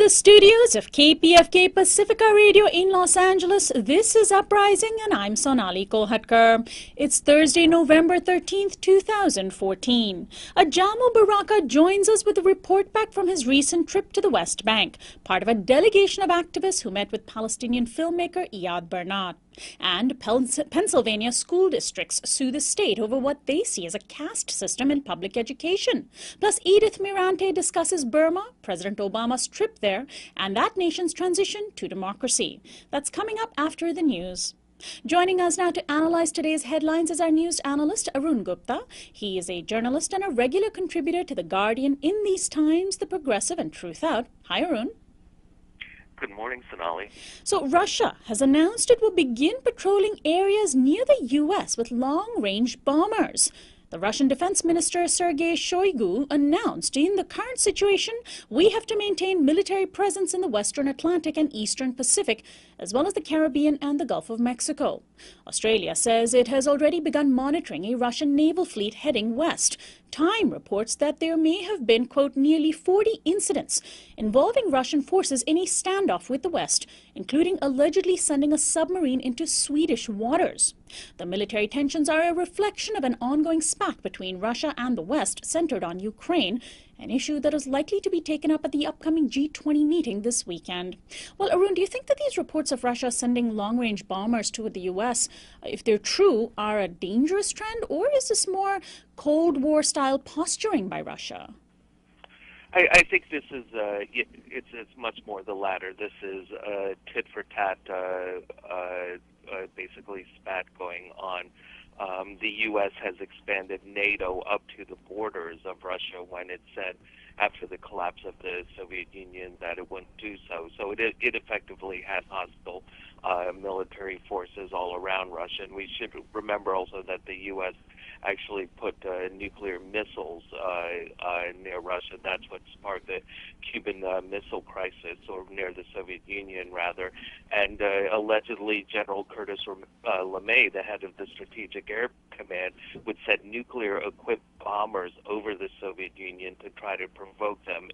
the studios of KPFK Pacifica Radio in Los Angeles, this is Uprising and I'm Sonali Kolhatkar. It's Thursday, November 13th, 2014. Ajamu Baraka joins us with a report back from his recent trip to the West Bank, part of a delegation of activists who met with Palestinian filmmaker Iyad Bernat. And Pennsylvania school districts sue the state over what they see as a caste system in public education. Plus, Edith Mirante discusses Burma, President Obama's trip there, and that nation's transition to democracy. That's coming up after the news. Joining us now to analyze today's headlines is our news analyst, Arun Gupta. He is a journalist and a regular contributor to The Guardian, In These Times, The Progressive, and Truth Out. Hi, Arun. Good morning, Sonali. So Russia has announced it will begin patrolling areas near the U.S. with long-range bombers. The Russian Defense Minister Sergei Shoigu announced, in the current situation, we have to maintain military presence in the Western Atlantic and Eastern Pacific, as well as the Caribbean and the Gulf of Mexico. Australia says it has already begun monitoring a Russian naval fleet heading west. Time reports that there may have been, quote, nearly 40 incidents involving Russian forces in a standoff with the West, including allegedly sending a submarine into Swedish waters. The military tensions are a reflection of an ongoing spat between Russia and the West centered on Ukraine, an issue that is likely to be taken up at the upcoming G20 meeting this weekend. Well, Arun, do you think that these reports of Russia sending long-range bombers to the U.S., if they're true, are a dangerous trend, or is this more Cold War-style posturing by Russia? I think this is it's much more the latter. This is tit for tat, basically spat going on. The U.S. has expanded NATO up to the borders of Russia when it said after the collapse of the Soviet Union that it wouldn't do so. So it effectively has hostile military forces all around Russia. And we should remember also that the U.S. actually put nuclear missiles near Russia. That's what sparked the Cuban Missile Crisis, or near the Soviet Union, rather. And allegedly, General Curtis LeMay, the head of the Strategic Air Command, would send nuclear-equipped bombers over the Soviet Union to try to provoke them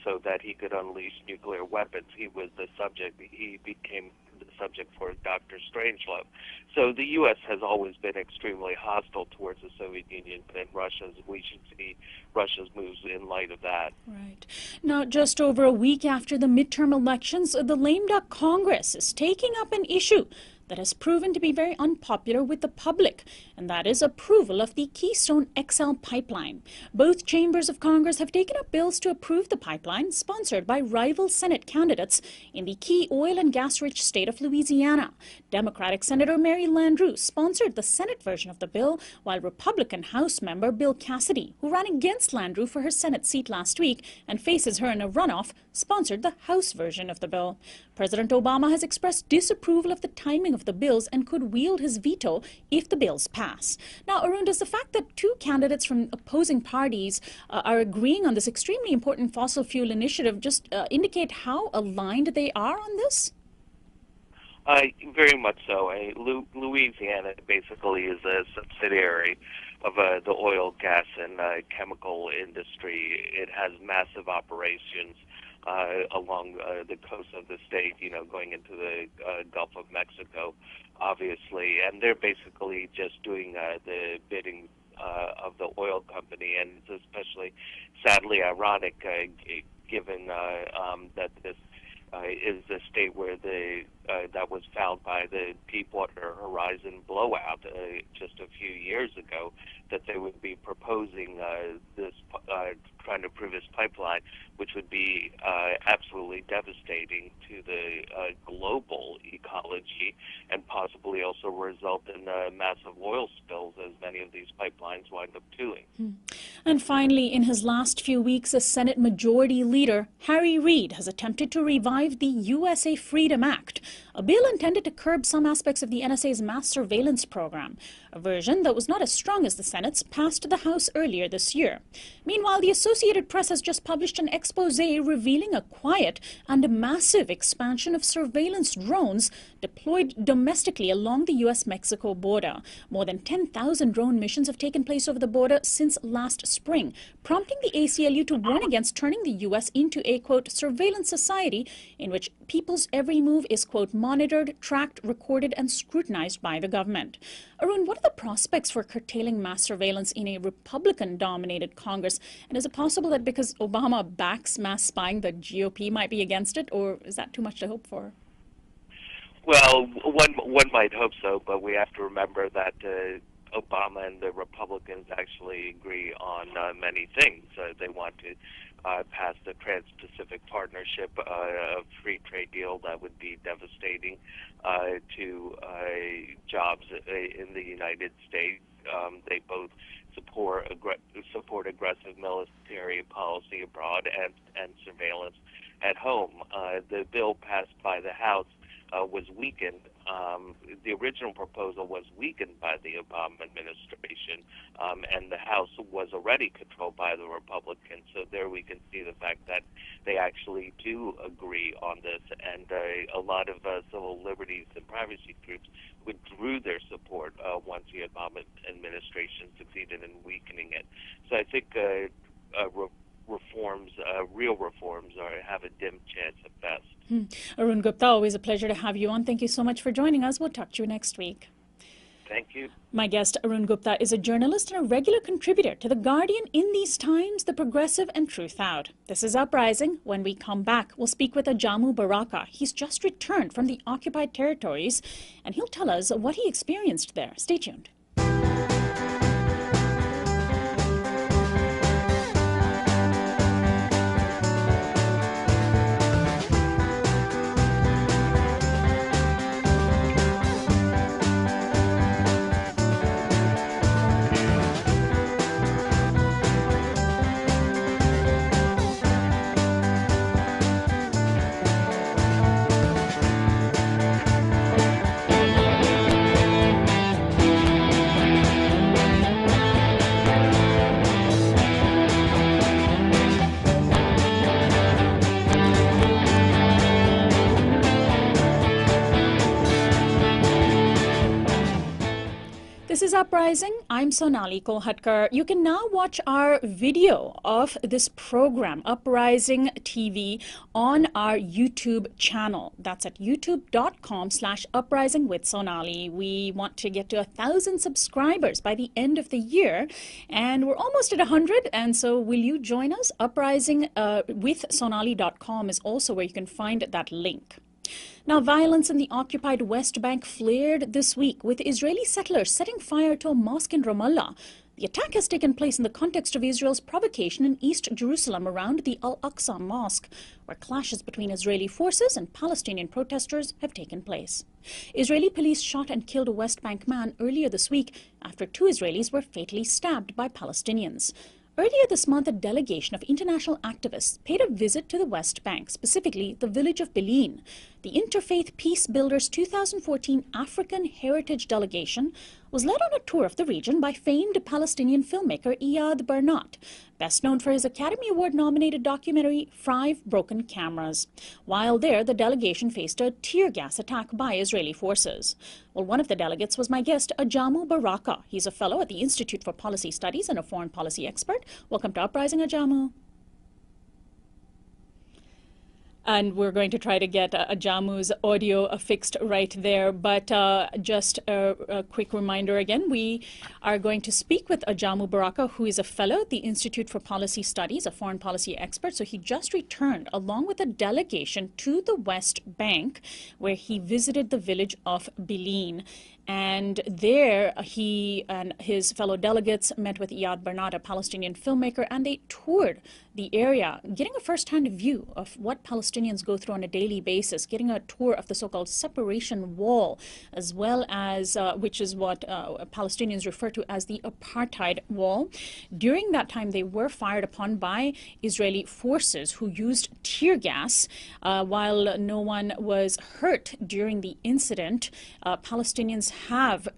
so that he could unleash nuclear weapons. He was the subject. He became the subject for Dr. Strangelove. So the U.S. has always been extremely hostile towards the Soviet Union, and we should see Russia's moves in light of that. Right. Now, just over a week after the midterm elections, the lame duck Congress is taking up an issue that has proven to be very unpopular with the public, and that is approval of the Keystone XL pipeline. Both chambers of Congress have taken up bills to approve the pipeline, sponsored by rival Senate candidates in the key oil and gas-rich state of Louisiana. Democratic Senator Mary Landrieu sponsored the Senate version of the bill, while Republican House member Bill Cassidy, who ran against Landrieu for her Senate seat last week and faces her in a runoff, sponsored the House version of the bill. President Obama has expressed disapproval of the timing of the bills and could wield his veto if the bills pass. Now, Arun, does the fact that two candidates from opposing parties are agreeing on this extremely important fossil fuel initiative just indicate how aligned they are on this? Very much so. Louisiana basically is a subsidiary of the oil, gas, and chemical industry. It has massive operations along the coast of the state, going into the Gulf of Mexico, obviously. And they're basically just doing the bidding of the oil company. And it's especially sadly ironic given that this is the state where that was found by the Deepwater Horizon blowout just a few years ago, that they would be proposing this, trying to approve this pipeline, which would be absolutely devastating to the global ecology and possibly also result in massive oil spills, as many of these pipelines wind up doing. And finally, in his last few weeks as Senate Majority Leader, Harry Reid has attempted to revive the USA Freedom Act, a bill intended to curb some aspects of the NSA's mass surveillance program. A version that was not as strong as the Senate's passed the House earlier this year. Meanwhile, the Associated Press has just published an expose revealing a quiet and massive expansion of surveillance drones deployed domestically along the U.S.-Mexico border. More than 10,000 drone missions have taken place over the border since last spring, prompting the ACLU to warn against turning the U.S. into a, quote, surveillance society in which people's every move is, quote, monitored, tracked, recorded, and scrutinized by the government. Arun, what are the prospects for curtailing mass surveillance in a Republican-dominated Congress? And is it possible that because Obama backs mass spying, the GOP might be against it, or is that too much to hope for? Well, one might hope so, but we have to remember that Obama and the Republicans actually agree on many things. They want to pass the Trans-Pacific Partnership, a free trade deal that would be devastating to jobs in the United States. They both support aggressive military policy abroad and surveillance at home. The bill passed by the House was weakened. The original proposal was weakened by the Obama administration, and the House was already controlled by the Republicans. So there we can see the fact that they actually do agree on this, and a lot of civil liberties and privacy groups withdrew their support once the Obama administration succeeded in weakening it. So I think real reforms have a dim chance at best. Arun Gupta, always a pleasure to have you on. Thank you so much for joining us. We'll talk to you next week. Thank you. My guest, Arun Gupta, is a journalist and a regular contributor to The Guardian, In These Times, The Progressive, and Truth Out. This is Uprising. When we come back, we'll speak with Ajamu Baraka. He's just returned from the occupied territories, and he'll tell us what he experienced there. Stay tuned. This is Uprising. I'm Sonali Kolhatkar. You can now watch our video of this program, Uprising TV, on our YouTube channel. That's at youtube.com/uprising with Sonali. We want to get to 1,000 subscribers by the end of the year, and we're almost at 100. And so will you join us? Uprising with Sonali.com is also where you can find that link. Now, violence in the occupied West Bank flared this week, with Israeli settlers setting fire to a mosque in Ramallah. The attack has taken place in the context of Israel's provocation in East Jerusalem around the Al-Aqsa Mosque, where clashes between Israeli forces and Palestinian protesters have taken place. Israeli police shot and killed a West Bank man earlier this week after 2 Israelis were fatally stabbed by Palestinians. Earlier this month, a delegation of international activists paid a visit to the West Bank, specifically the village of Bilin. The Interfaith Peace Builders 2014 African Heritage Delegation was led on a tour of the region by famed Palestinian filmmaker Iyad Barnat, best known for his Academy Award-nominated documentary 5 Broken Cameras. While there, the delegation faced a tear gas attack by Israeli forces. Well, one of the delegates was my guest, Ajamu Baraka. He's a fellow at the Institute for Policy Studies and a foreign policy expert. Welcome to Uprising, Ajamu. And we're going to try to get Ajamu's audio fixed right there. But just a quick reminder again, we are going to speak with Ajamu Baraka, who is a fellow at the Institute for Policy Studies, a foreign policy expert. So he just returned along with a delegation to the West Bank, where he visited the village of Bilin. And there, he and his fellow delegates met with Iyad Barnat, a Palestinian filmmaker, and they toured the area, getting a first-hand view of what Palestinians go through on a daily basis, getting a tour of the so-called separation wall, as well as, which is what Palestinians refer to as the apartheid wall. During that time, they were fired upon by Israeli forces who used tear gas. While no one was hurt during the incident, Palestinians have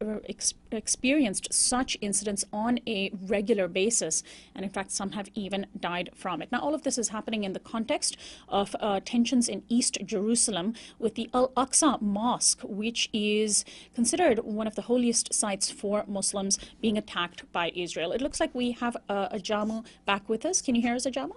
experienced such incidents on a regular basis, and in fact some have even died from it. Now, all of this is happening in the context of tensions in East Jerusalem with the Al-Aqsa Mosque, which is considered one of the holiest sites for Muslims, being attacked by Israel. It looks like we have Ajamu back with us. Can you hear us, Ajamu?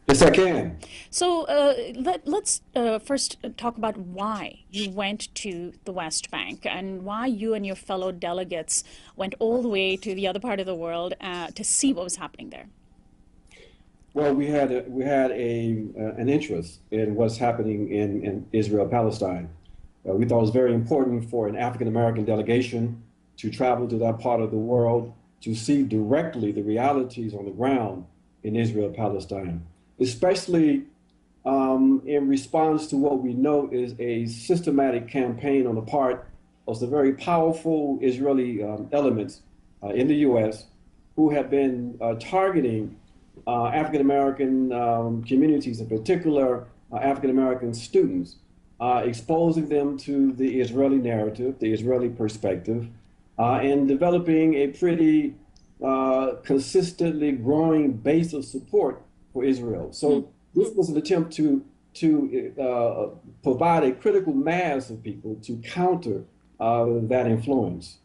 Yes, I can. So let's first talk about why you went to the West Bank and why you and your fellow delegates went all the way to the other part of the world to see what was happening there. Well, we had an interest in what's happening in Israel, Palestine. We thought it was very important for an African-American delegation to travel to that part of the world to see directly the realities on the ground in Israel, Palestine, especially in response to what we know is a systematic campaign on the part of some very powerful Israeli elements in the U.S. who have been targeting African-American communities, in particular African-American students, exposing them to the Israeli narrative, the Israeli perspective, and developing a pretty consistently growing base of support for Israel. So this was an attempt to provide a critical mass of people to counter that influence.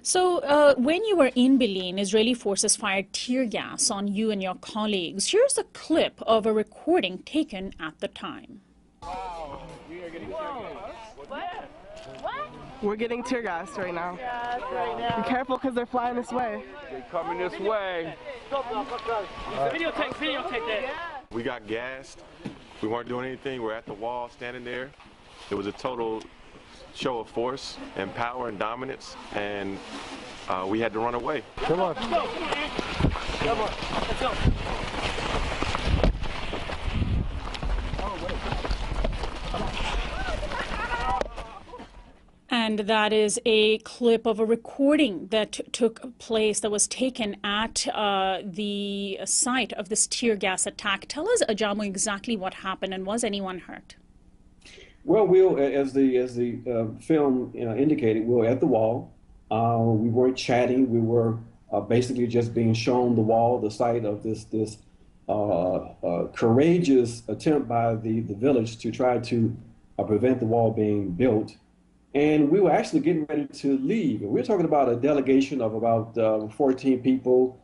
So when you were in Berlin, Israeli forces fired tear gas on you and your colleagues. Here's a clip of a recording taken at the time. Wow, we are getting tear gas. What? We're getting tear gas right now. Gas right now. Be careful because they're flying this way. They're coming this way. Videotape that. We got gassed. We weren't doing anything. We're at the wall standing there. It was a total show of force and power and dominance, and we had to run away. Come on. Come on. Let's go. And that is a clip of a recording that took place, that was taken at the site of this tear gas attack. Tell us, Ajamu, exactly what happened, and was anyone hurt? Well, as the film indicated, we were at the wall. We weren't chatting. We were basically just being shown the wall, the site of this courageous attempt by the village to try to prevent the wall being built. And we were actually getting ready to leave. And we're talking about a delegation of about 14 people.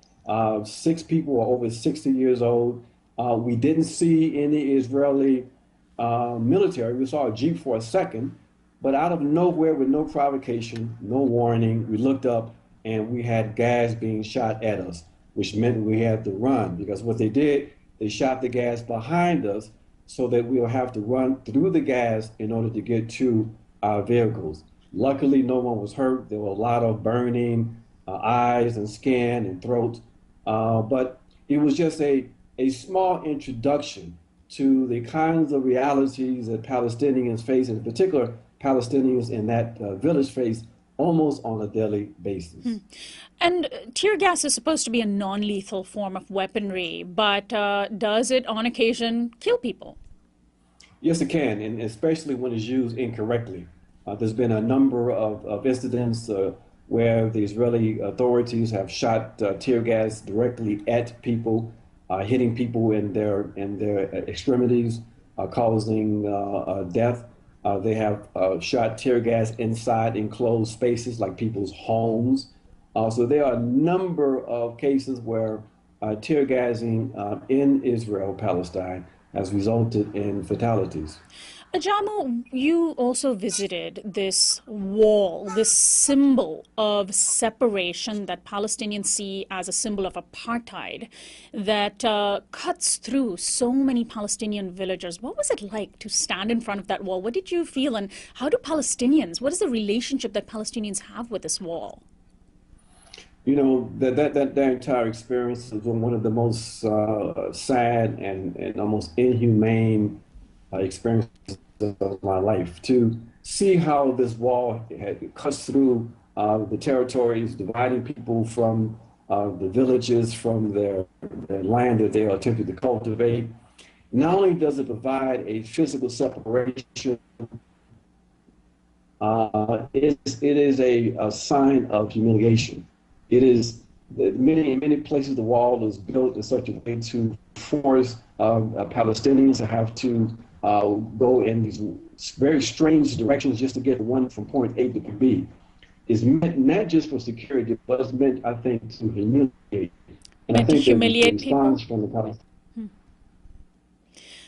6 people are over 60 years old. We didn't see any Israeli military. We saw a Jeep for a second, but out of nowhere, with no provocation, no warning, we looked up and we had gas being shot at us, which meant we had to run, because what they did, they shot the gas behind us so that we'll have to run through the gas in order to get to our vehicles. Luckily, no one was hurt. There were a lot of burning eyes and skin and throat, but it was just a small introduction to the kinds of realities that Palestinians face, and in particular Palestinians in that village face almost on a daily basis. And tear gas is supposed to be a non-lethal form of weaponry, but does it on occasion kill people? Yes, it can, and especially when it's used incorrectly. There's been a number of incidents where the Israeli authorities have shot tear gas directly at people, hitting people in their extremities, causing death. They have shot tear gas inside enclosed spaces like people's homes. So there are a number of cases where tear gassing in Israel, Palestine, has resulted in fatalities. Ajamu, you also visited this wall, this symbol of separation that Palestinians see as a symbol of apartheid that cuts through so many Palestinian villagers. What was it like to stand in front of that wall? What did you feel, and how do Palestinians, what is the relationship that Palestinians have with this wall? You know, that entire experience was one of the most sad and almost inhumane experiences of my life. To see how this wall had cuts through the territories, dividing people from the villages, from their land that they are attempting to cultivate. Not only does it provide a physical separation, it is a sign of humiliation. It is in many places the wall is built in such a way to force Palestinians to have to go in these very strange directions just to get one from point A to point B. It's meant not just for security, but it's meant, I think, to humiliate. And I Meant to think that the humiliate people? response from the Palestinians.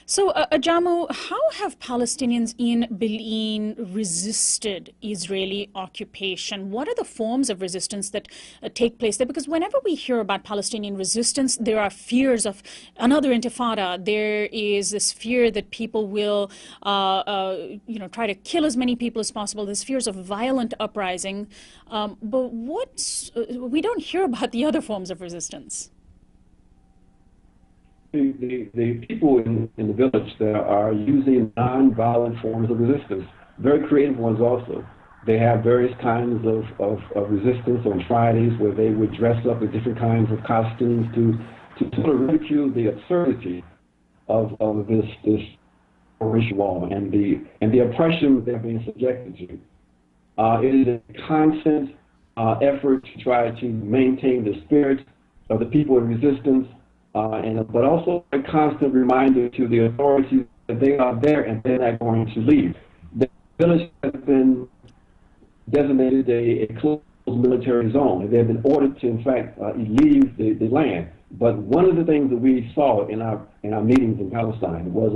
So, Ajamu, how have Palestinians in Bil'in resisted Israeli occupation? What are the forms of resistance that take place there? Because whenever we hear about Palestinian resistance, there are fears of another intifada. There is this fear that people will, try to kill as many people as possible. There's fears of violent uprising. But we don't hear about the other forms of resistance. The people in the village that are using non-violent forms of resistance, very creative ones also. They have various kinds of resistance on Fridays where they would dress up in different kinds of costumes to sort of ridicule the absurdity of this racial wall and the oppression they're being subjected to. It is a constant effort to try to maintain the spirit of the people in resistance, but also a constant reminder to the authorities that they are there and they're not going to leave. The village has been designated a closed military zone, and they've been ordered to, in fact, leave the land. But one of the things that we saw in our meetings in Palestine was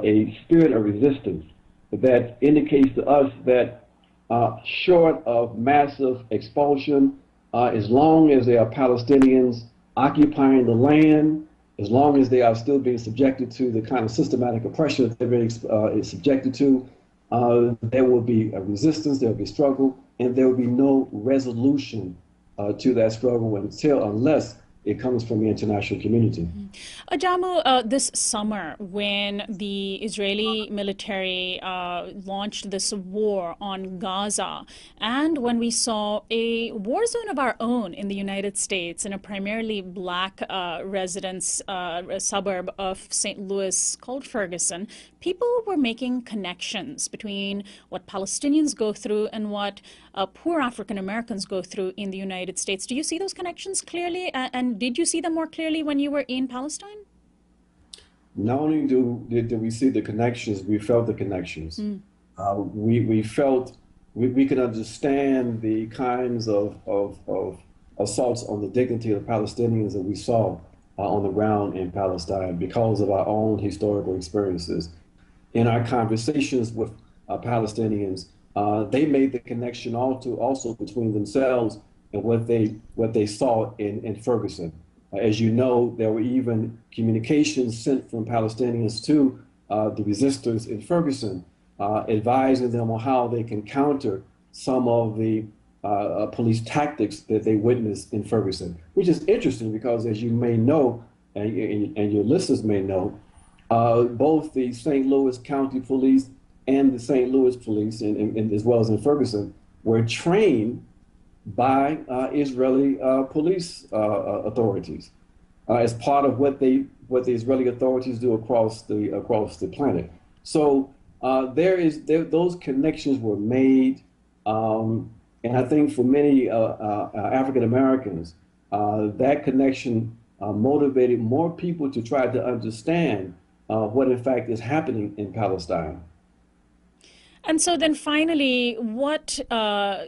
a spirit of resistance that indicates to us that short of massive expulsion, as long as there are Palestinians occupying the land, as long as they are still being subjected to the kind of systematic oppression that they're being subjected to, there will be a resistance, there will be struggle, and there will be no resolution to that struggle unless it comes from the international community. Ajamu, this summer, when the Israeli military launched this war on Gaza, and when we saw a war zone of our own in the United States, in a primarily black residence suburb of St. Louis called Ferguson, people were making connections between what Palestinians go through and what poor African Americans go through in the United States. Do you see those connections clearly? And did you see them more clearly when you were in Palestine? Not only did we see the connections, we felt the connections. We felt we could understand the kinds of assaults on the dignity of the Palestinians that we saw on the ground in Palestine because of our own historical experiences. In our conversations with Palestinians, they made the connection also between themselves and what they saw in Ferguson. As you know, there were even communications sent from Palestinians to the resistors in Ferguson, advising them on how they can counter some of the police tactics that they witnessed in Ferguson, which is interesting because, as you may know, and your listeners may know, both the St. Louis County Police and the St. Louis Police, and as well as in Ferguson, were trained by Israeli police authorities as part of what the Israeli authorities do across the planet. So those connections were made, and I think for many African Americans, that connection motivated more people to try to understand what in fact is happening in Palestine. And so then finally, what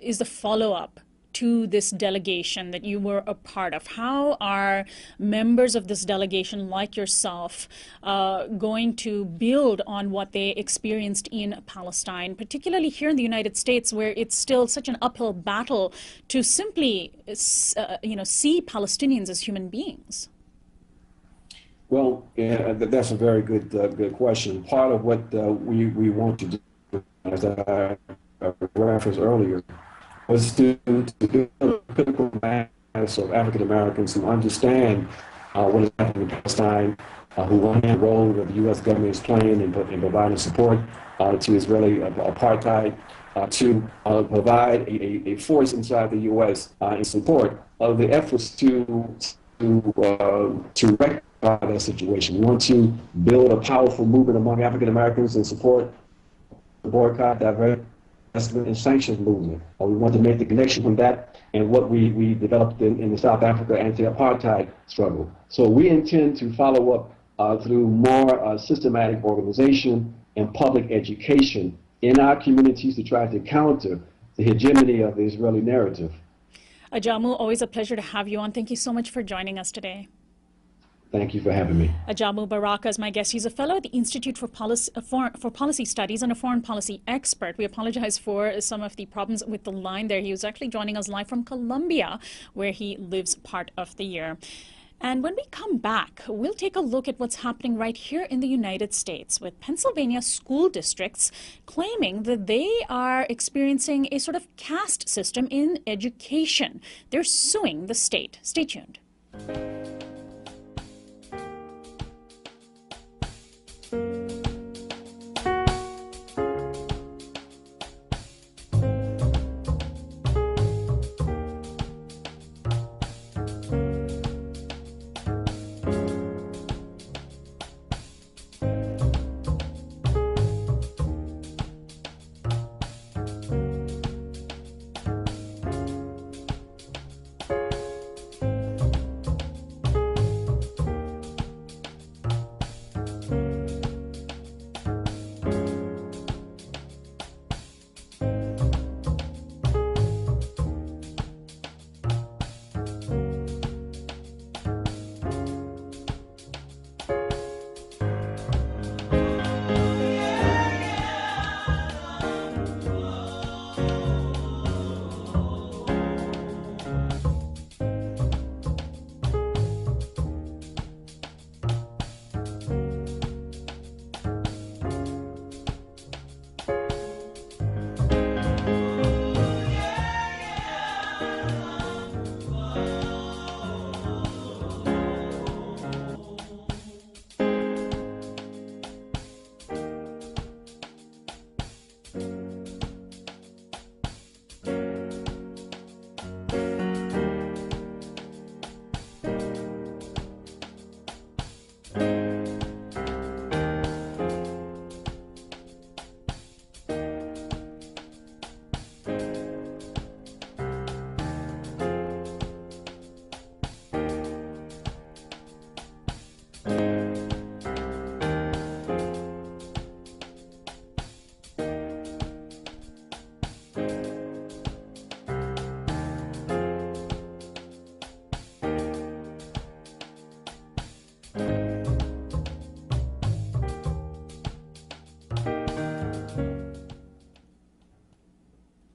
is the follow-up to this delegation that you were a part of? How are members of this delegation, like yourself, going to build on what they experienced in Palestine, particularly here in the United States, where it's still such an uphill battle to simply, see Palestinians as human beings? Well, yeah, that's a very good question. Part of what we want to do, as I referenced earlier, was to build a critical mass of African Americans who understand what is happening in Palestine, who understand the role that the U.S. government is playing in providing support to Israeli apartheid, to provide a force inside the U.S. In support of the efforts to rectify that situation. We want to build a powerful movement among African Americans and support the boycott, divestment, and sanctions movement. We want to make the connection from that and what we developed in the South Africa anti-apartheid struggle. So we intend to follow up through more systematic organization and public education in our communities to try to counter the hegemony of the Israeli narrative. Ajamu, always a pleasure to have you on. Thank you so much for joining us today. Thank you for having me. Ajamu Baraka is my guest. He's a fellow at the Institute for Policy Studies and a foreign policy expert. We apologize for some of the problems with the line there. He was actually joining us live from Colombia, where he lives part of the year. And when we come back, we'll take a look at what's happening right here in the United States, with Pennsylvania school districts claiming that they are experiencing a sort of caste system in education. They're suing the state. Stay tuned.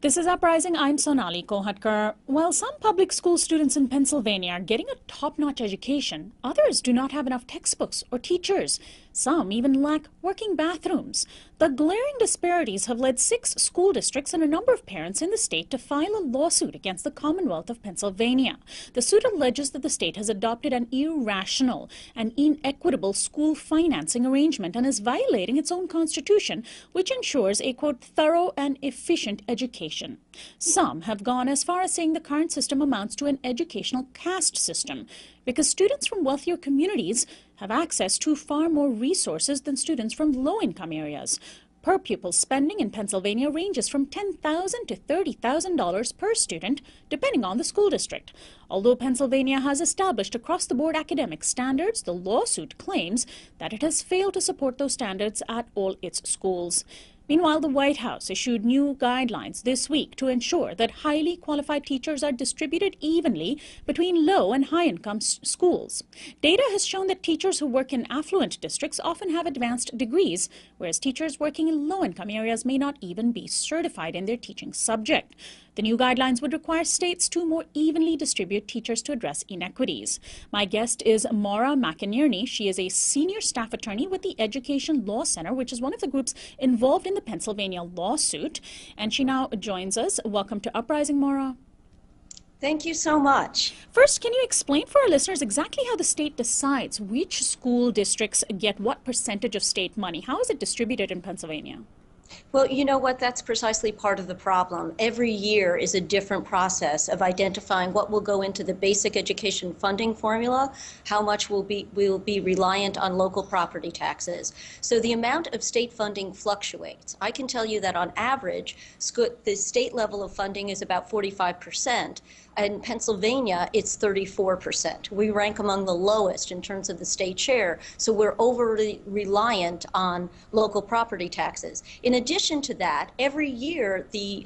This is Uprising. I'm Sonali Kohatkar. While some public school students in Pennsylvania are getting a top-notch education, others do not have enough textbooks or teachers. Some even lack working bathrooms. The glaring disparities have led 6 school districts and a number of parents in the state to file a lawsuit against the Commonwealth of Pennsylvania. The suit alleges that the state has adopted an irrational and inequitable school financing arrangement and is violating its own constitution, which ensures a, quote, thorough and efficient education. Some have gone as far as saying the current system amounts to an educational caste system, because students from wealthier communities have access to far more resources than students from low-income areas. Per pupil spending in Pennsylvania ranges from $10,000 to $30,000 per student, depending on the school district. Although Pennsylvania has established across-the-board academic standards, the lawsuit claims that it has failed to support those standards at all its schools. Meanwhile, the White House issued new guidelines this week to ensure that highly qualified teachers are distributed evenly between low and high-income schools. Data has shown that teachers who work in affluent districts often have advanced degrees, whereas teachers working in low-income areas may not even be certified in their teaching subject. The new guidelines would require states to more evenly distribute teachers to address inequities. My guest is Maura McInerney. She is a senior staff attorney with the Education Law Center, which is one of the groups involved in the Pennsylvania lawsuit. And she now joins us. Welcome to Uprising, Maura. Thank you so much. First, can you explain for our listeners exactly how the state decides which school districts get what percentage of state money? How is it distributed in Pennsylvania? Well, you know what? That's precisely part of the problem. Every year is a different process of identifying what will go into the basic education funding formula, how much will be reliant on local property taxes. So the amount of state funding fluctuates. I can tell you that on average, the state level of funding is about 45%. In Pennsylvania, it's 34%. We rank among the lowest in terms of the state share, so we're overly reliant on local property taxes. In addition to that, every year the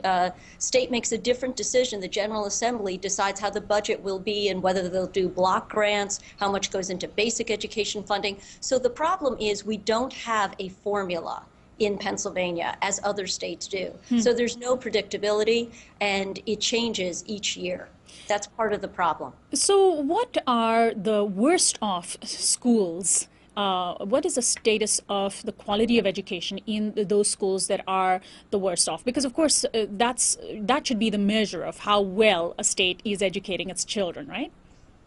state makes a different decision. The General Assembly decides how the budget will be and whether they'll do block grants, how much goes into basic education funding. So the problem is we don't have a formula in Pennsylvania as other states do. So there's no predictability, and it changes each year. That's part of the problem. So what are the worst off schools? What is the status of the quality of education in those schools that are the worst off? Because, of course, that should be the measure of how well a state is educating its children, right?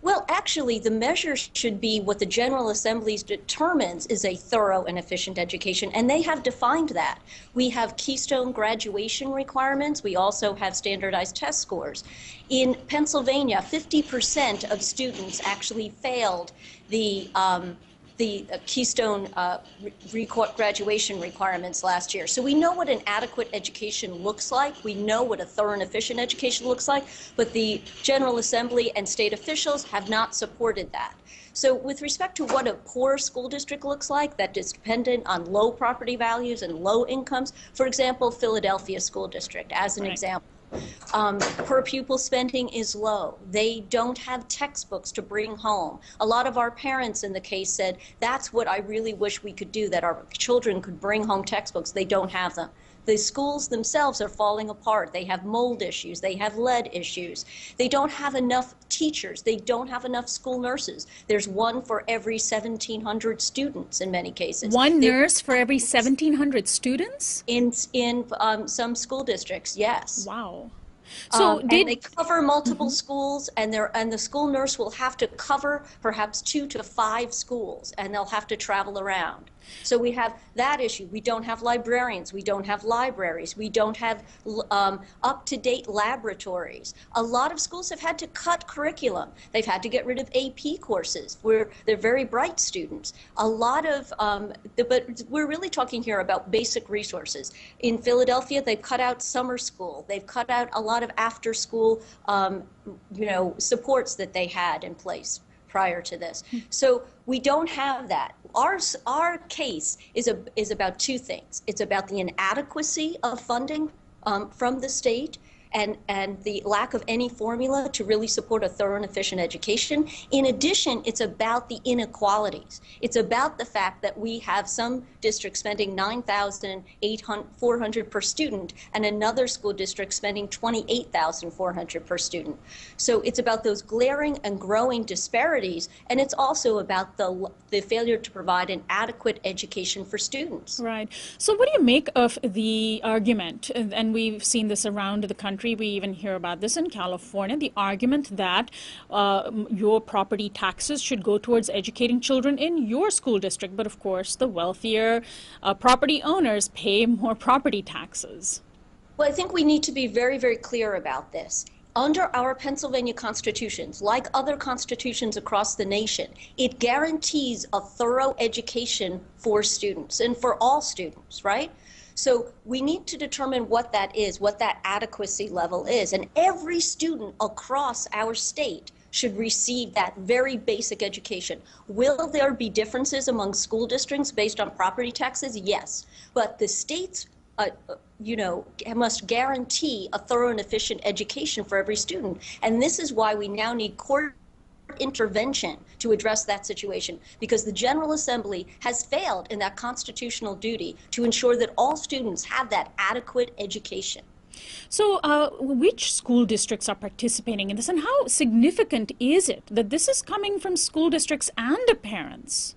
Well, actually, the measure should be what the General Assembly determines is a thorough and efficient education, and they have defined that. We have Keystone graduation requirements. We also have standardized test scores. In Pennsylvania, 50% of students actually failed the Keystone graduation requirements last year. So we know what an adequate education looks like. We know what a thorough and efficient education looks like, but the General Assembly and state officials have not supported that. So with respect to what a poor school district looks like, that is dependent on low property values and low incomes, for example, Philadelphia School District, as an example. Per pupil spending is low. They don't have textbooks to bring home. A lot of our parents in the case said, that's what I really wish we could do, that our children could bring home textbooks. They don't have them. The schools themselves are falling apart. They have mold issues. They have lead issues. They don't have enough teachers. They don't have enough school nurses. There's one for every 1,700 students in many cases. One nurse for every 1,700 students? In some school districts, yes. Wow. So and they cover multiple schools, and the school nurse will have to cover perhaps 2 to 5 schools, and they'll have to travel around. So we have that issue. We don't have librarians. We don't have libraries. We don't have up-to-date laboratories. A lot of schools have had to cut curriculum. They've had to get rid of AP courses where they're very bright students. A lot of, but we're really talking here about basic resources. In Philadelphia, they've cut out summer school. They've cut out a lot of after-school, supports that they had in place prior to this. So we don't have that. Our case is about 2 things. It's about the inadequacy of funding from the state and the lack of any formula to really support a thorough and efficient education. In addition, it's about the inequalities. It's about the fact that we have some districts spending $9,400 per student and another school district spending $28,400 per student. So it's about those glaring and growing disparities, and it's also about the failure to provide an adequate education for students. Right. So what do you make of the argument, and we've seen this around the country, we even hear about this in California, the argument that your property taxes should go towards educating children in your school district, but of course the wealthier property owners pay more property taxes? Well, I think we need to be very, very clear about this. Under our Pennsylvania constitutions, like other constitutions across the nation, it guarantees a thorough education for students and for all students, right? So we need to determine what that is, what that adequacy level is. And every student across our state should receive that very basic education. Will there be differences among school districts based on property taxes? Yes. But the state's must guarantee a thorough and efficient education for every student. And this is why we now need court intervention to address that situation, because the General Assembly has failed in that constitutional duty to ensure that all students have that adequate education. So which school districts are participating in this, and how significant is it that this is coming from school districts and the parents?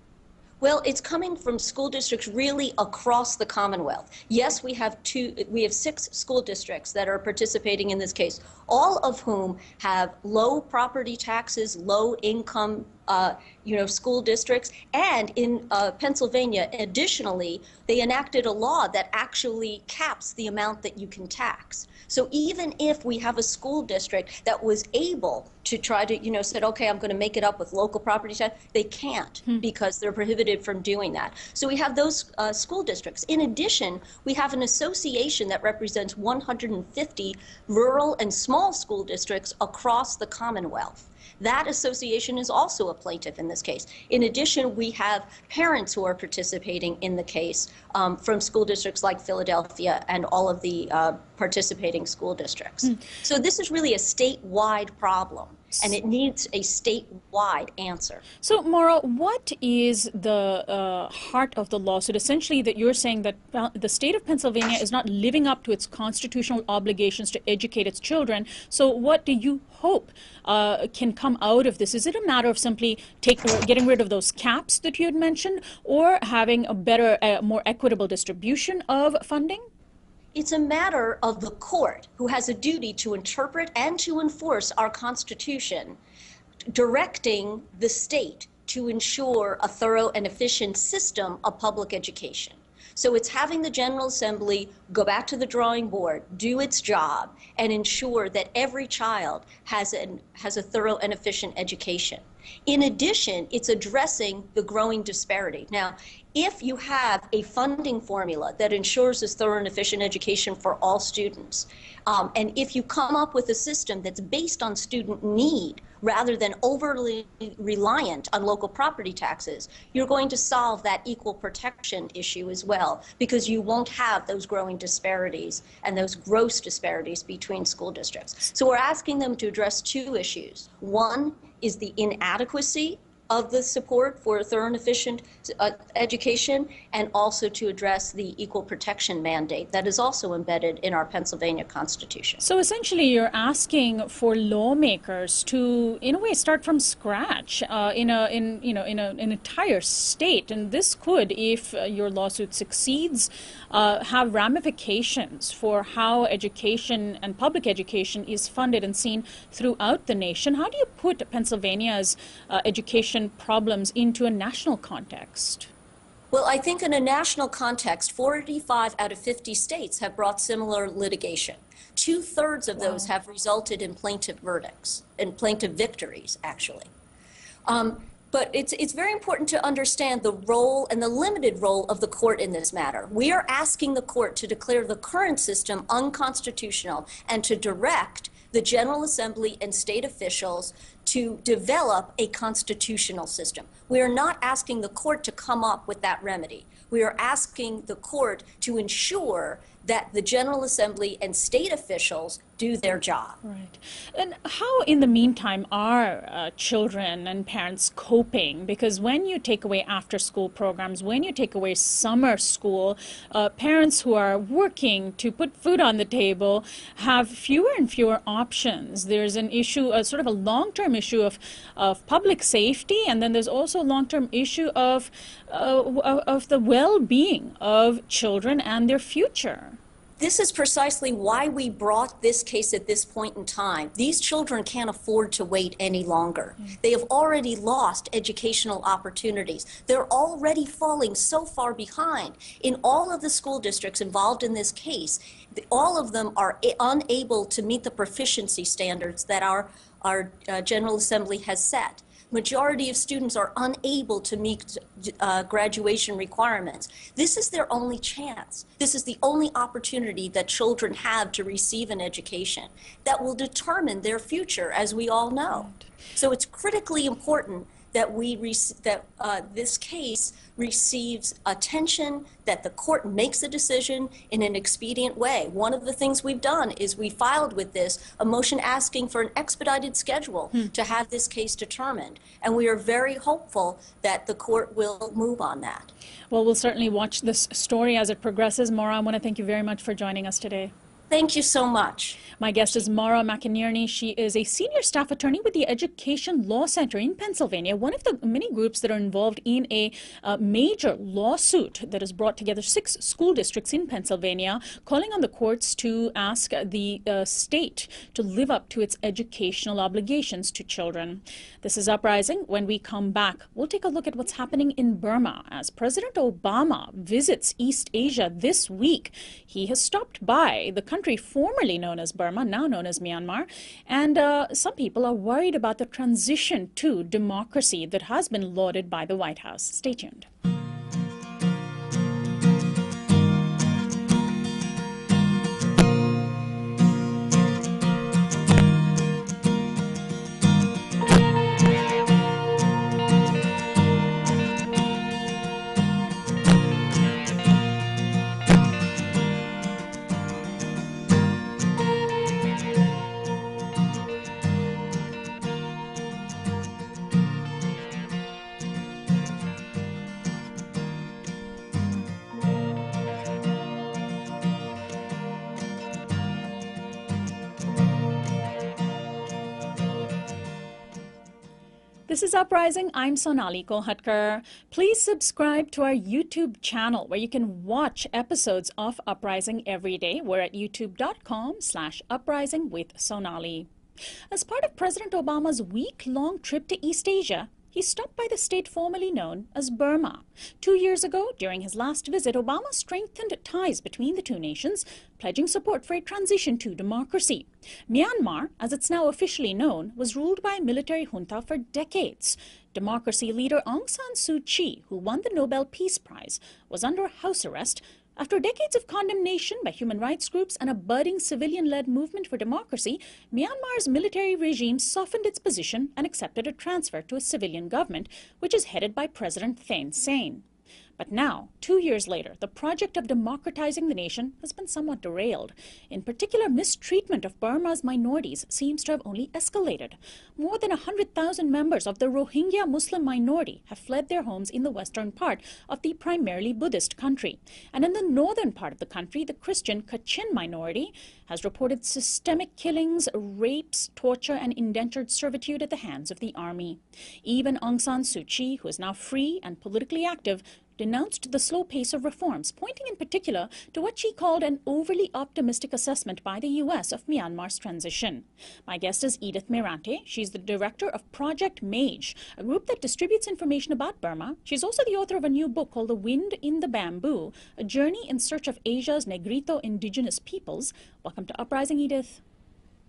Well, it's coming from school districts really across the Commonwealth. Yes, we have 6 school districts that are participating in this case, all of whom have low property taxes, low income school districts. And in Pennsylvania, additionally, they enacted a law that actually caps the amount that you can tax. So even if we have a school district that was able to try to, said, okay, I'm going to make it up with local property tax, they can't because they're prohibited from doing that. So we have those school districts. In addition, we have an association that represents 150 rural and small school districts across the Commonwealth. That association is also a plaintiff in this case. In addition, we have parents who are participating in the case from school districts like Philadelphia and all of the participating school districts. So this is really a statewide problem, and it needs a statewide answer. So, Maura, what is the heart of the lawsuit? Essentially, that you're saying that the state of Pennsylvania is not living up to its constitutional obligations to educate its children. So what do you hope can come out of this? Is it a matter of simply getting rid of those caps that you had mentioned, or having a better, more equitable distribution of funding? It's a matter of the court, who has a duty to interpret and to enforce our Constitution, directing the state to ensure a thorough and efficient system of public education. So it's having the General Assembly go back to the drawing board, do its job, and ensure that every child has a thorough and efficient education. In addition, it's addressing the growing disparity. Now, if you have a funding formula that ensures this thorough and efficient education for all students, and if you come up with a system that's based on student need rather than overly reliant on local property taxes, you're going to solve that equal protection issue as well, because you won't have those growing disparities and those gross disparities between school districts. So we're asking them to address 2 issues. One is the inadequacy of the support for a thorough and efficient education, and also to address the equal protection mandate that is also embedded in our Pennsylvania Constitution. So essentially, you're asking for lawmakers to, in a way, start from scratch in an entire state, and this could, if your lawsuit succeeds, have ramifications for how education and public education is funded and seen throughout the nation. How do you put Pennsylvania's education problems into a national context? Well, I think in a national context, 45 out of 50 states have brought similar litigation. 2/3 of those have resulted in plaintiff verdicts, and plaintiff victories, actually. But it's very important to understand the role and the limited role of the court in this matter. We are asking the court to declare the current system unconstitutional and to direct the General Assembly and state officials to develop a constitutional system. We are not asking the court to come up with that remedy. We are asking the court to ensure that the General Assembly and state officials do their job. Right. And how, in the meantime, are children and parents coping? Because when you take away after-school programs, when you take away summer school, parents who are working to put food on the table have fewer and fewer options. There's an issue, sort of a long-term issue of public safety, and then there's also a long-term issue of the well-being of children and their future. This is precisely why we brought this case at this point in time. These children can't afford to wait any longer. They have already lost educational opportunities. They're already falling so far behind. In all of the school districts involved in this case, all of them are unable to meet the proficiency standards that our General Assembly has set. Majority of students are unable to meet graduation requirements. This is their only chance. This is the only opportunity that children have to receive an education that will determine their future, as we all know. So it's critically important that this case receives attention, that the court makes a decision in an expedient way. One of the things we've done is we filed with this a motion asking for an expedited schedule to have this case determined. And we are very hopeful that the court will move on that. Well, we'll certainly watch this story as it progresses. Maura, I want to thank you very much for joining us today. Thank you so much. My guest is Maura McInerney. She is a senior staff attorney with the Education Law Center in Pennsylvania, one of the many groups that are involved in a major lawsuit that has brought together 6 school districts in Pennsylvania, calling on the courts to ask the state to live up to its educational obligations to children. This is Uprising. When we come back, we'll take a look at what's happening in Burma as President Obama visits East Asia this week. He has stopped by the country formerly known as Burma, now known as Myanmar, and some people are worried about the transition to democracy that has been lauded by the White House. Stay tuned. This is Uprising. I'm Sonali Kolhatkar. Please subscribe to our YouTube channel where you can watch episodes of Uprising every day. We're at youtube.com/uprising with Sonali. As part of President Obama's week-long trip to East Asia, he stopped by the state formerly known as Burma. 2 years ago, during his last visit, Obama strengthened ties between the two nations, pledging support for a transition to democracy. Myanmar, as it's now officially known, was ruled by a military junta for decades. Democracy leader Aung San Suu Kyi, who won the Nobel Peace Prize, was under house arrest after decades of condemnation by human rights groups and a budding civilian-led movement for democracy. Myanmar's military regime softened its position and accepted a transfer to a civilian government, which is headed by President Thein Sein. But now, 2 years later, the project of democratizing the nation has been somewhat derailed. In particular, mistreatment of Burma's minorities seems to have only escalated. More than 100,000 members of the Rohingya Muslim minority have fled their homes in the western part of the primarily Buddhist country. And in the northern part of the country, the Christian Kachin minority has reported systemic killings, rapes, torture, and indentured servitude at the hands of the army. Even Aung San Suu Kyi, who is now free and politically active, denounced the slow pace of reforms, pointing in particular to what she called an overly optimistic assessment by the U.S. of Myanmar's transition. My guest is Edith Mirante. She's the director of Project Mage, a group that distributes information about Burma. She's also the author of a new book called The Wind in the Bamboo, a journey in search of Asia's Negrito indigenous peoples. Welcome to Uprising, Edith.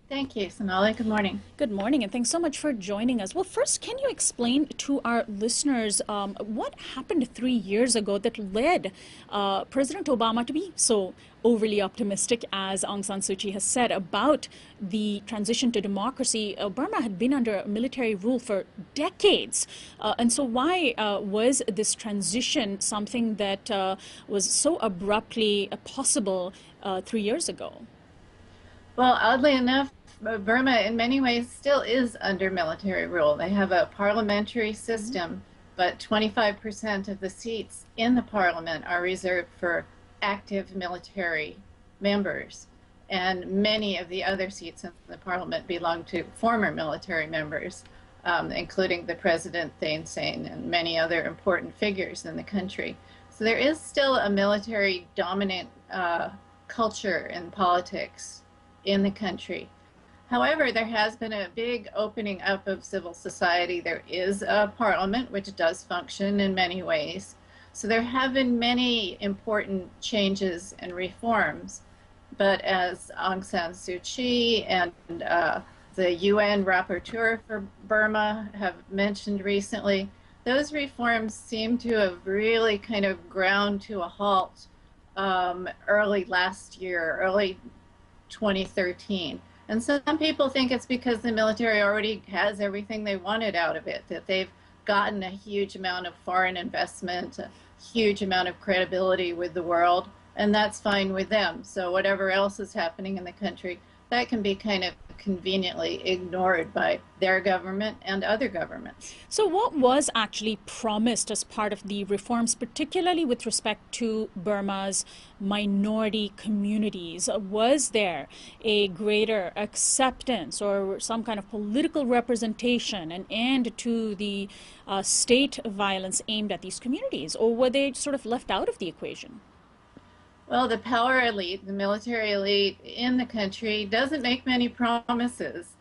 Thank you, Sonali. Good morning. Good morning, and thanks so much for joining us. Well, first, can you explain to our listeners what happened 3 years ago that led President Obama to be so overly optimistic, as Aung San Suu Kyi has said, about the transition to democracy? Burma had been under military rule for decades. And so why was this transition something that was so abruptly possible 3 years ago? Well, oddly enough, Burma in many ways still is under military rule. They have a parliamentary system, but 25% of the seats in the parliament are reserved for active military members. And many of the other seats in the parliament belong to former military members, including the President Thein Sein and many other important figures in the country. So there is still a military dominant culture in politics in the country. However, there has been a big opening up of civil society. There is a parliament which does function in many ways. So there have been many important changes and reforms. But as Aung San Suu Kyi and the UN rapporteur for Burma have mentioned recently, those reforms seem to have really kind of ground to a halt early last year, early 2013. And some people think it's because the military already has everything they wanted out of it, that they've gotten a huge amount of foreign investment, a huge amount of credibility with the world, and that's fine with them. So whatever else is happening in the country, that can be kind of conveniently ignored by their government and other governments. So what was actually promised as part of the reforms, particularly with respect to Burma's minority communities? Was there a greater acceptance or some kind of political representation, an end to the state violence aimed at these communities, or were they sort of left out of the equation? Well, the power elite, the military elite in the country doesn't make many promises.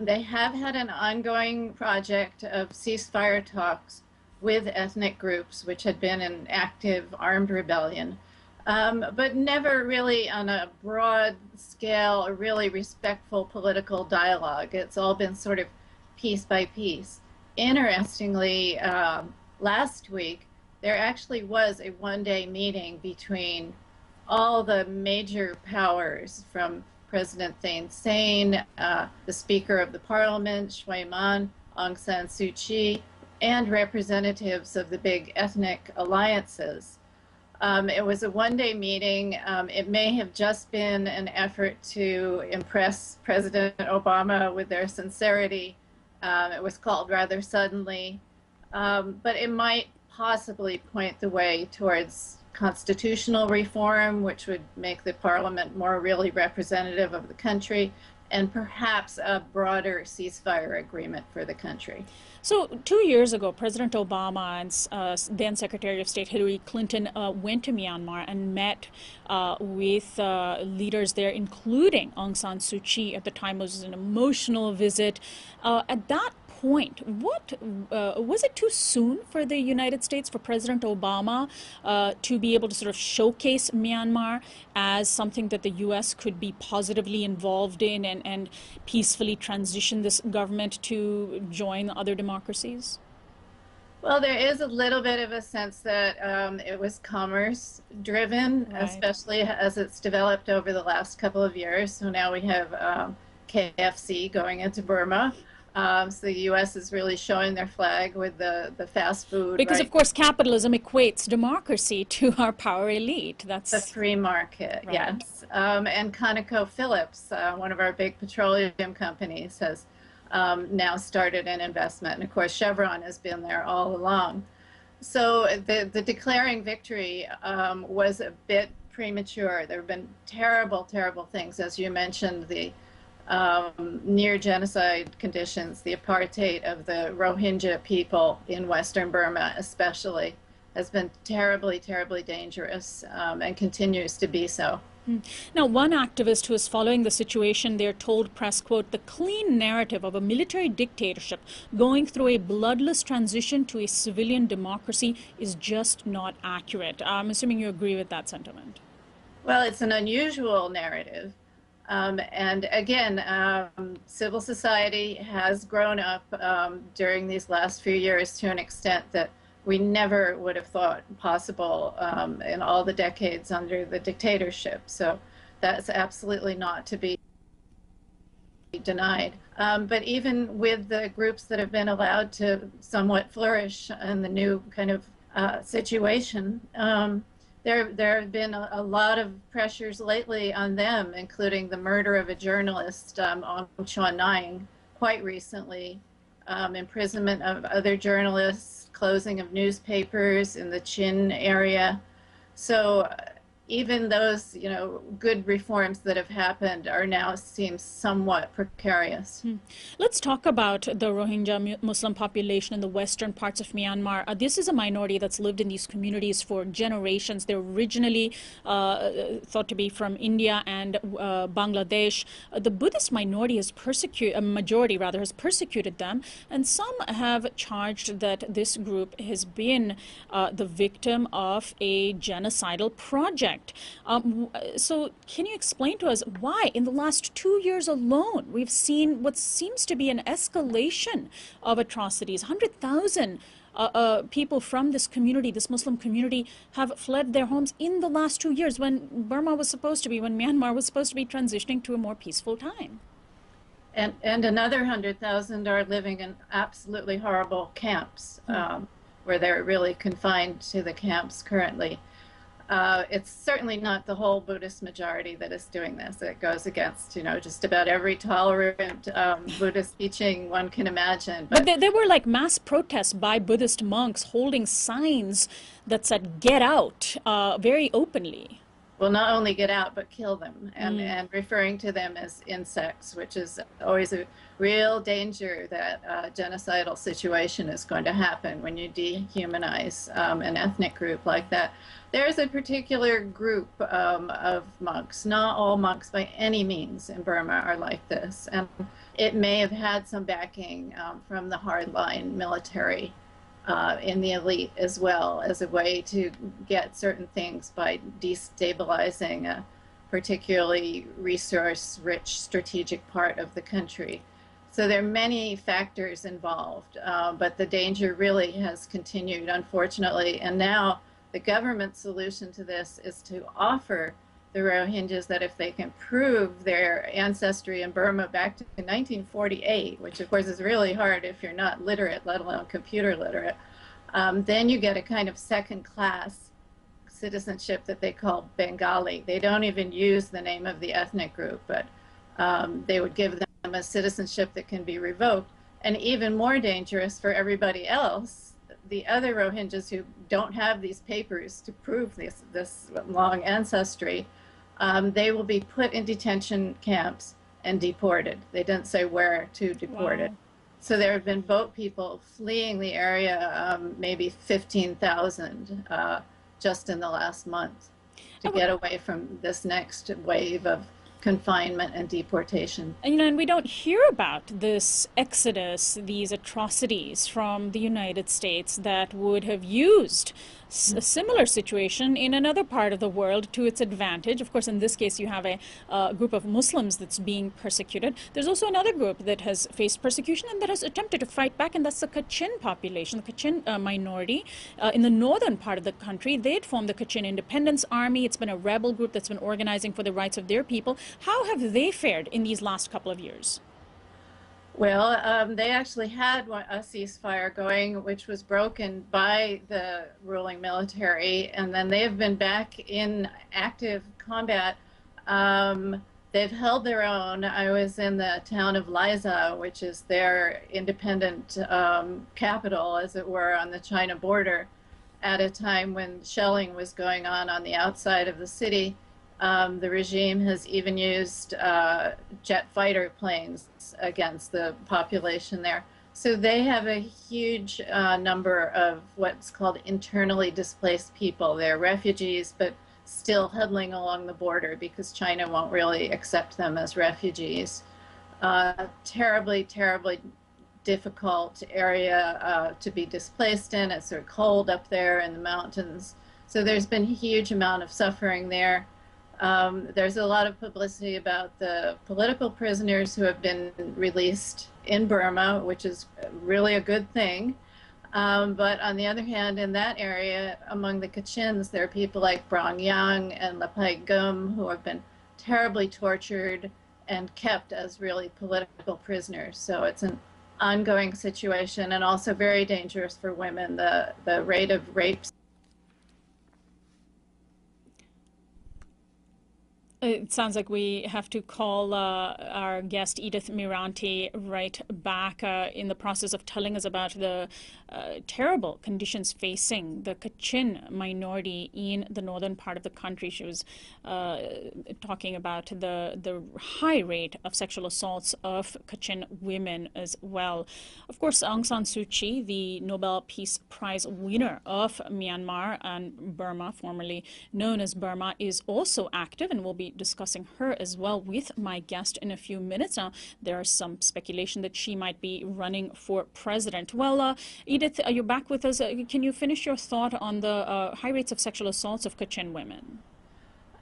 They have had an ongoing project of ceasefire talks with ethnic groups which had been in active armed rebellion, but never really on a broad scale, a really respectful political dialogue. It's all been sort of piece by piece. Interestingly, last week, there actually was a one-day meeting between all the major powers, from President Thein Sein, the Speaker of the Parliament, Shwe Man, Aung San Suu Kyi, and representatives of the big ethnic alliances. It was a one-day meeting. It may have just been an effort to impress President Obama with their sincerity. It was called rather suddenly, but it might possibly point the way towards constitutional reform, which would make the parliament more really representative of the country, and perhaps a broader ceasefire agreement for the country. So 2 years ago, President Obama and then Secretary of State Hillary Clinton went to Myanmar and met with leaders there, including Aung San Suu Kyi. At the time, it was an emotional visit. At that point, what was it too soon for the United States, for President Obama, to be able to sort of showcase Myanmar as something that the U.S. could be positively involved in and peacefully transition this government to join other democracies? Well, there is a little bit of a sense that it was commerce driven, Right. especially as it's developed over the last couple of years. So now we have KFC going into Burma. So the U.S. is really showing their flag with the fast food. Because, right? of course, capitalism equates democracy to our power elite. That's The free market, Right. yes. And ConocoPhillips, one of our big petroleum companies, has now started an investment. And of course, Chevron has been there all along. So the declaring victory was a bit premature. There have been terrible, terrible things. As you mentioned, the near genocide conditions, the apartheid of the Rohingya people in Western Burma especially, has been terribly, terribly dangerous and continues to be so. Now, one activist who is following the situation there told press, quote, "The clean narrative of a military dictatorship going through a bloodless transition to a civilian democracy is just not accurate." I'm assuming you agree with that sentiment. Well, it's an unusual narrative. And again, civil society has grown up during these last few years to an extent that we never would have thought possible in all the decades under the dictatorship. So that's absolutely not to be denied. But even with the groups that have been allowed to somewhat flourish in the new kind of situation, there have been a lot of pressures lately on them, including the murder of a journalist, Aung San Naing, quite recently, imprisonment of other journalists, closing of newspapers in the Chin area. So even those, good reforms that have happened are now seem somewhat precarious. Let's talk about the Rohingya Muslim population in the western parts of Myanmar. This is a minority that's lived in these communities for generations. They're originally thought to be from India and Bangladesh. The Buddhist majority has persecuted them, and some have charged that this group has been the victim of a genocidal project. So can you explain to us why in the last 2 years alone we've seen what seems to be an escalation of atrocities? 100,000 people from this community, this Muslim community, have fled their homes in the last 2 years when Myanmar was supposed to be transitioning to a more peaceful time. and another 100,000 are living in absolutely horrible camps, where they're really confined to the camps currently. It's certainly not the whole Buddhist majority that is doing this. It goes against, just about every tolerant Buddhist teaching one can imagine. But there were like mass protests by Buddhist monks holding signs that said "Get out" very openly. Will not only get out, but kill them, and referring to them as insects, which is always a real danger that a genocidal situation is going to happen when you dehumanize an ethnic group like that. There's a particular group of monks, not all monks by any means in Burma are like this, and it may have had some backing from the hardline military in the elite as well, as a way to get certain things by destabilizing a particularly resource-rich strategic part of the country. So there are many factors involved, but the danger really has continued, unfortunately. And now the government solution to this is to offer the Rohingyas that if they can prove their ancestry in Burma back to 1948, which of course is really hard if you're not literate, let alone computer literate, then you get a kind of second-class citizenship that they call Bengali. They don't even use the name of the ethnic group, but they would give them a citizenship that can be revoked. And even more dangerous for everybody else, the other Rohingyas who don't have these papers to prove this long ancestry, they will be put in detention camps and deported. They didn't say where to deport it. So there have been boat people fleeing the area, maybe 15,000 just in the last month, to get away from this next wave of confinement and deportation. And we don't hear about this exodus, these atrocities from the United States that would have used a similar situation in another part of the world to its advantage. Of course, in this case, you have a group of Muslims that's being persecuted. There's also another group that has faced persecution and that has attempted to fight back, and that's the Kachin population, the Kachin minority in the northern part of the country. They'd formed the Kachin Independence Army. It's been a rebel group that's been organizing for the rights of their people. How have they fared in these last couple of years? Well, they actually had a ceasefire going, which was broken by the ruling military, and then they have been back in active combat. They've held their own. I was in the town of Liza, which is their independent capital, as it were, on the China border, at a time when shelling was going on the outside of the city. The regime has even used jet fighter planes against the population there. So they have a huge number of what's called internally displaced people. They're refugees, but still huddling along the border because China won't really accept them as refugees. Terribly, terribly difficult area to be displaced in. It's sort of cold up there in the mountains. So there's been a huge amount of suffering there. There's a lot of publicity about the political prisoners who have been released in Burma, which is really a good thing. But on the other hand, in that area, among the Kachins, there are people like Brong Yang and Lapai Gum who have been terribly tortured and kept as really political prisoners. So it's an ongoing situation and also very dangerous for women. The rate of rapes. It sounds like we have to call our guest Edith Miranti right back in the process of telling us about the terrible conditions facing the Kachin minority in the northern part of the country. She was talking about the high rate of sexual assaults of Kachin women as well. Of course, Aung San Suu Kyi, the Nobel Peace Prize winner of Myanmar and Burma, formerly known as Burma, is also active, and will be discussing her as well with my guest in a few minutes. Now, there is some speculation that she might be running for president. Well, Edith, you're back with us. Can you finish your thought on the high rates of sexual assaults of Kachin women?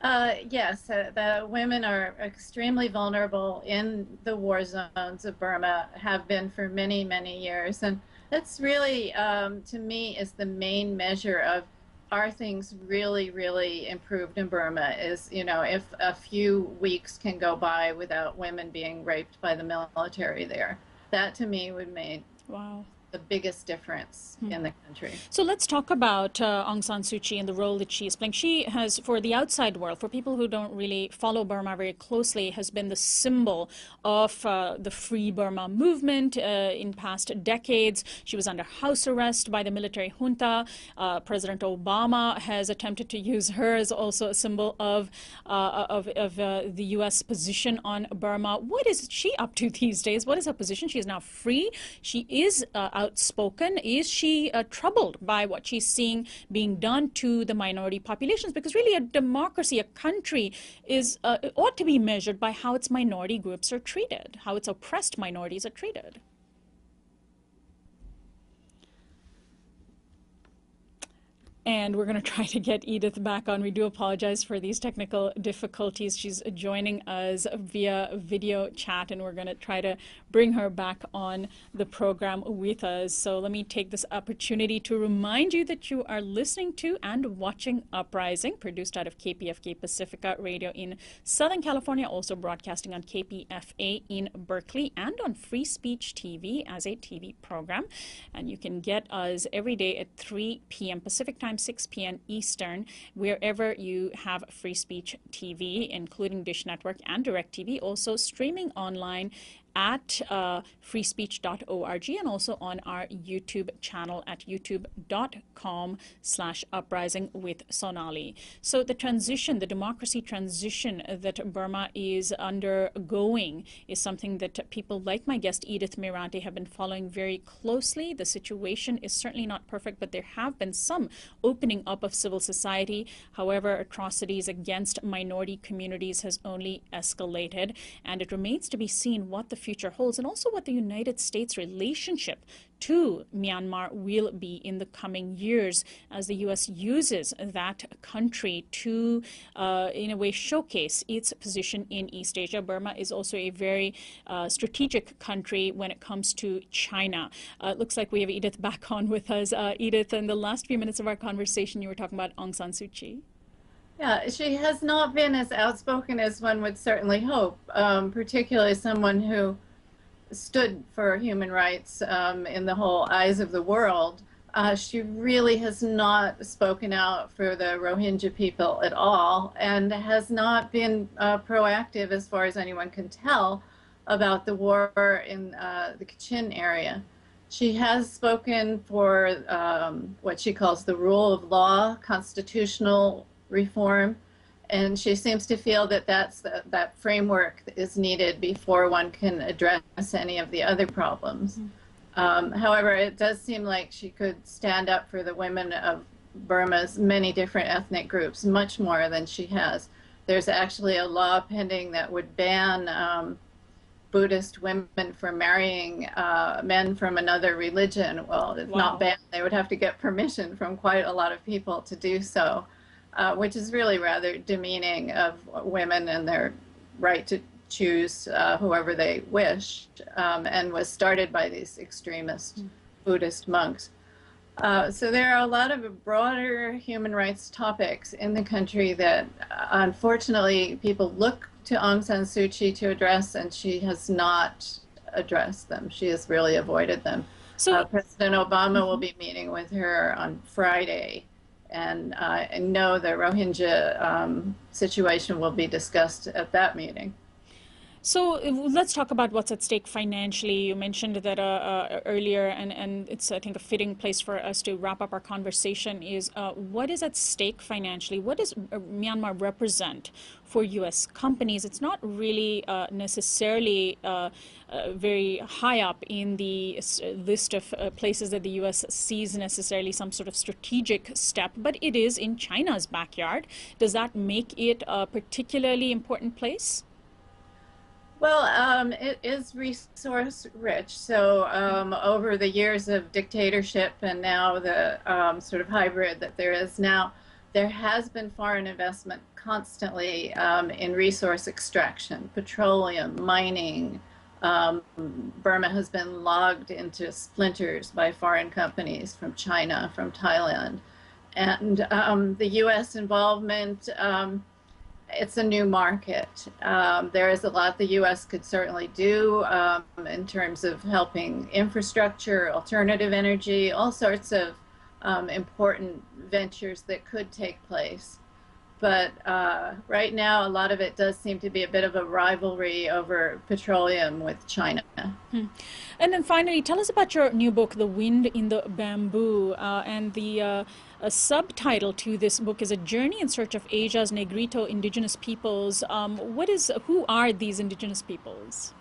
Yes, the women are extremely vulnerable in the war zones of Burma, have been for many, many years. And that's really, to me, is the main measure of are things really, really improved in Burma is, you know, if a few weeks can go by without women being raped by the military there. That to me would make Wow. the biggest difference in the country. So let's talk about Aung San Suu Kyi and the role that she is playing. She has, for the outside world, for people who don't really follow Burma very closely, has been the symbol of the Free Burma movement in past decades. She was under house arrest by the military junta. President Obama has attempted to use her as also a symbol of the U.S. position on Burma. What is she up to these days? What is her position? She is now free. She is outspoken. Is she troubled by what she's seeing being done to the minority populations? Because really a democracy, a country, is ought to be measured by how its minority groups are treated, how its oppressed minorities are treated. And we're going to try to get Edith back on. We do apologize for these technical difficulties. She's joining us via video chat, and we're going to try to bring her back on the program with us. So let me take this opportunity to remind you that you are listening to and watching Uprising, produced out of KPFK Pacifica Radio in Southern California, also broadcasting on KPFA in Berkeley and on Free Speech TV as a TV program. And you can get us every day at 3 p.m. Pacific Time, 6 p.m. Eastern, wherever you have Free Speech TV, including Dish Network and DirecTV, also streaming online at freespeech.org and also on our YouTube channel at youtube.com/uprising with Sonali. So the transition, the democracy transition that Burma is undergoing is something that people like my guest Edith Mirante have been following very closely. The situation is certainly not perfect, but there have been some opening up of civil society. However, atrocities against minority communities has only escalated, and it remains to be seen what the future holds and also what the United States relationship to Myanmar will be in the coming years as the U.S. uses that country to, in a way, showcase its position in East Asia. Burma is also a very strategic country when it comes to China. It looks like we have Edith back on with us. Edith, in the last few minutes of our conversation, you were talking about Aung San Suu Kyi. Yeah, she has not been as outspoken as one would certainly hope, particularly someone who stood for human rights in the whole eyes of the world. She really has not spoken out for the Rohingya people at all and has not been proactive, as far as anyone can tell, about the war in the Kachin area. She has spoken for what she calls the rule of law, constitutional reform, and she seems to feel that that framework is needed before one can address any of the other problems. However, it does seem like she could stand up for the women of Burma's many different ethnic groups much more than she has. There's actually a law pending that would ban Buddhist women from marrying men from another religion. Well, it's not banned. They would have to get permission from quite a lot of people to do so. Which is really rather demeaning of women and their right to choose whoever they wish, and was started by these extremist Buddhist monks. So there are a lot of broader human rights topics in the country that unfortunately people look to Aung San Suu Kyi to address, and she has not addressed them. She has really avoided them. So President Obama will be meeting with her on Friday. And I know the Rohingya situation will be discussed at that meeting. So let's talk about what's at stake financially. You mentioned that earlier, and it's, I think, a fitting place for us to wrap up our conversation is what is at stake financially? What does Myanmar represent for U.S. companies? It's not really necessarily very high up in the list of places that the U.S. sees necessarily some sort of strategic step, but it is in China's backyard. Does that make it a particularly important place? Well, it is resource rich. So over the years of dictatorship and now the sort of hybrid that there is now, there has been foreign investment constantly in resource extraction, petroleum, mining. Burma has been logged into splinters by foreign companies from China, from Thailand. And the U.S. involvement, it's a new market. There is a lot the U.S. could certainly do in terms of helping infrastructure, alternative energy, all sorts of important ventures that could take place. But right now, a lot of it does seem to be a bit of a rivalry over petroleum with China. And then finally, tell us about your new book, The Wind in the Bamboo. And the subtitle to this book is A Journey in Search of Asia's Negrito Indigenous Peoples. Who are these indigenous peoples?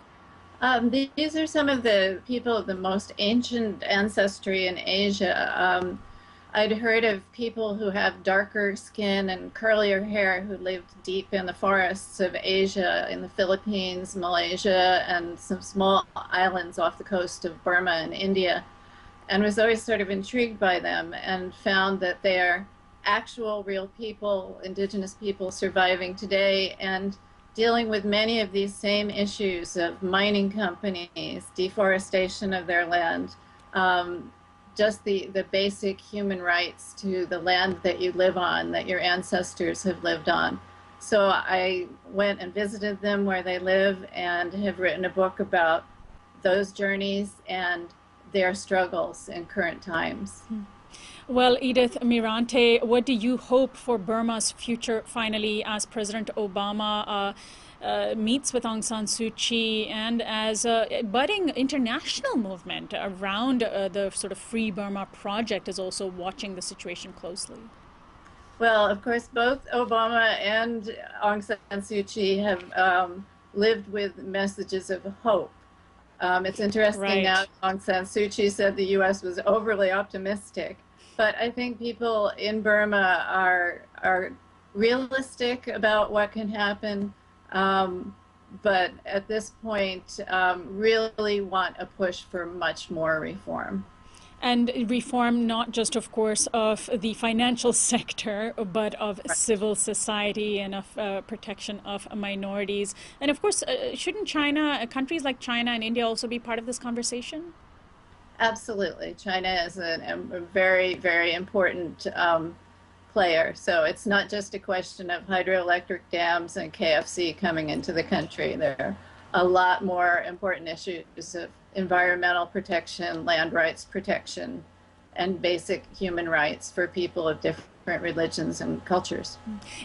These are some of the people of the most ancient ancestry in Asia. I'd heard of people who have darker skin and curlier hair who lived deep in the forests of Asia, in the Philippines, Malaysia, and some small islands off the coast of Burma and India, and was always sort of intrigued by them and found that they are actual real people, indigenous people surviving today and dealing with many of these same issues of mining companies, deforestation of their land, just the basic human rights to the land that you live on, that your ancestors have lived on. So I went and visited them where they live and have written a book about those journeys and their struggles in current times. Well, Edith Mirante, what do you hope for Burma's future finally as President Obama meets with Aung San Suu Kyi and as a budding international movement around the sort of Free Burma project is also watching the situation closely? Well, of course, both Obama and Aung San Suu Kyi have lived with messages of hope. It's interesting now Aung San Suu Kyi said the U.S. was overly optimistic, but I think people in Burma are realistic about what can happen. But at this point, really want a push for much more reform. And reform not just, of course, of the financial sector, but of civil society and of protection of minorities. And of course, shouldn't China, countries like China and India also be part of this conversation? Absolutely. China is a very, very important player. So it's not just a question of hydroelectric dams and KFC coming into the country. There are a lot more important issues of environmental protection, land rights protection, and basic human rights for people of different religions and cultures.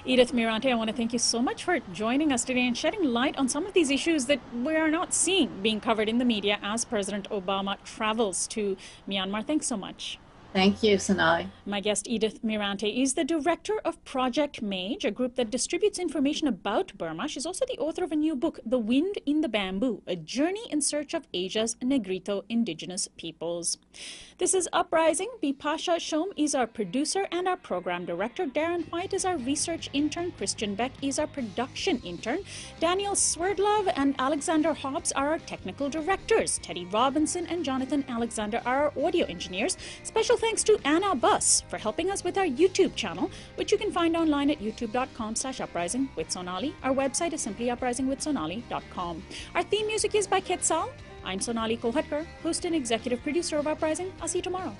Edith Mirante, I want to thank you so much for joining us today and shedding light on some of these issues that we are not seeing being covered in the media as President Obama travels to Myanmar. Thanks so much. Thank you, Sonali. My guest, Edith Mirante, is the director of Project Mage, a group that distributes information about Burma. She's also the author of a new book, The Wind in the Bamboo, A Journey in Search of Asia's Negrito Indigenous Peoples. This is Uprising. Bipasha Shom is our producer and our program director. Darren White is our research intern. Christian Beck is our production intern. Daniel Swerdlove and Alexander Hobbs are our technical directors. Teddy Robinson and Jonathan Alexander are our audio engineers. Special thanks to Anna Buss for helping us with our YouTube channel, which you can find online at youtube.com/uprisingwithsonali. Our website is simply uprisingwithsonali.com. Our theme music is by Quetzal. I'm Sonali Kolhatkar, host and executive producer of Uprising. I'll see you tomorrow.